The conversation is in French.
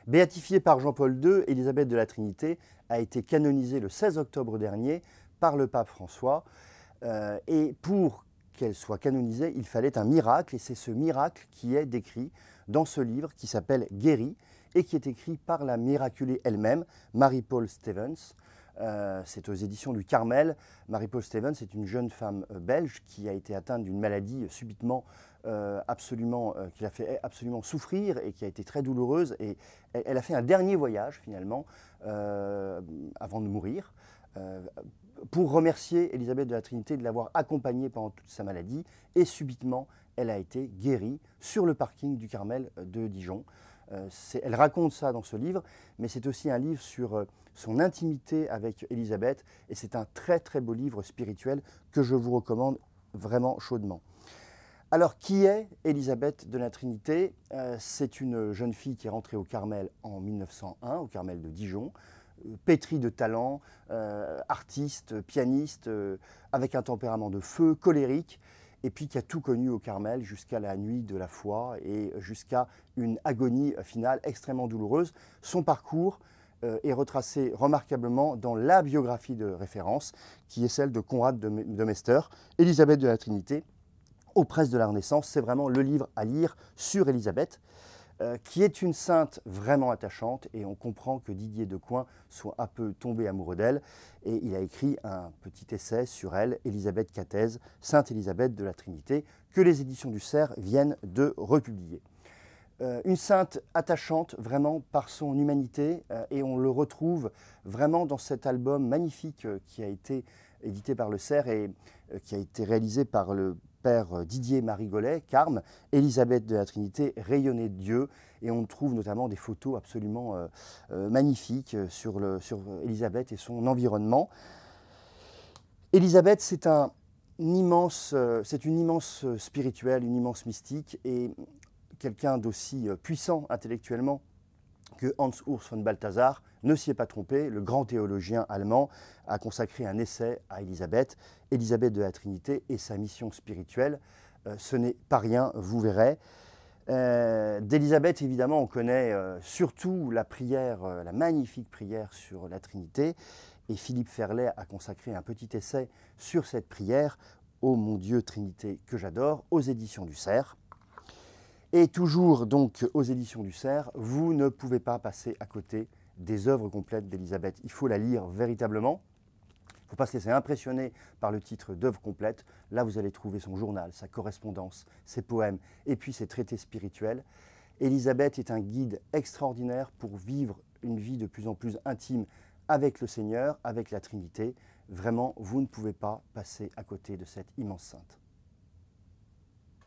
Béatifiée par Jean-Paul II, Élisabeth de la Trinité a été canonisée le 16 octobre dernier par le pape François. Et pour qu'elle soit canonisée, il fallait un miracle, et c'est ce miracle qui est décrit dans ce livre qui s'appelle Guérie et qui est écrit par la miraculée elle-même, Marie-Paul Stevens. C'est aux éditions du Carmel. Marie-Paul Stevens est une jeune femme belge qui a été atteinte d'une maladie subitement qui l'a fait absolument souffrir et qui a été très douloureuse. Et elle a fait un dernier voyage finalement avant de mourir pour remercier Élisabeth de la Trinité de l'avoir accompagnée pendant toute sa maladie. Et subitement, elle a été guérie sur le parking du Carmel de Dijon. Elle raconte ça dans ce livre, mais c'est aussi un livre sur son intimité avec Élisabeth, et c'est un très très beau livre spirituel que je vous recommande vraiment chaudement. Alors, qui est Élisabeth de la Trinité? C'est une jeune fille qui est rentrée au Carmel en 1901, au Carmel de Dijon, pétrie de talent, artiste, pianiste, avec un tempérament de feu, colérique, et puis qui a tout connu au Carmel jusqu'à la nuit de la foi et jusqu'à une agonie finale extrêmement douloureuse. Son parcours est retracé remarquablement dans la biographie de référence, qui est celle de Conrad de Mester, Élisabeth de la Trinité, aux presses de la Renaissance. C'est vraiment le livre à lire sur Élisabeth, qui est une sainte vraiment attachante, et on comprend que Didier Decoing soit un peu tombé amoureux d'elle, et il a écrit un petit essai sur elle, Élisabeth Cathèse, Sainte Élisabeth de la Trinité, que les éditions du Cerf viennent de republier. Une sainte attachante vraiment par son humanité, et on le retrouve vraiment dans cet album magnifique qui a été édité par le Cerf et qui a été réalisé par le père Didier Marigolet, Carme, Élisabeth de la Trinité, rayonnée de Dieu, et on trouve notamment des photos absolument magnifiques sur Élisabeth et son environnement. Élisabeth, c'est une immense spirituelle, une immense mystique, et quelqu'un d'aussi puissant intellectuellement que Hans Urs von Balthasar ne s'y est pas trompé. Le grand théologien allemand a consacré un essai à Élisabeth, Élisabeth de la Trinité et sa mission spirituelle. Ce n'est pas rien, vous verrez. D'Élisabeth, évidemment, on connaît surtout la prière, la magnifique prière sur la Trinité. Et Philippe Ferlet a consacré un petit essai sur cette prière, Ô mon Dieu Trinité que j'adore, aux éditions du Cerf. Et toujours donc aux éditions du Cerf, vous ne pouvez pas passer à côté des œuvres complètes d'Élisabeth. Il faut la lire véritablement. Il ne faut pas se laisser impressionner par le titre d'œuvre complète. Là, vous allez trouver son journal, sa correspondance, ses poèmes et puis ses traités spirituels. Élisabeth est un guide extraordinaire pour vivre une vie de plus en plus intime avec le Seigneur, avec la Trinité. Vraiment, vous ne pouvez pas passer à côté de cette immense sainte.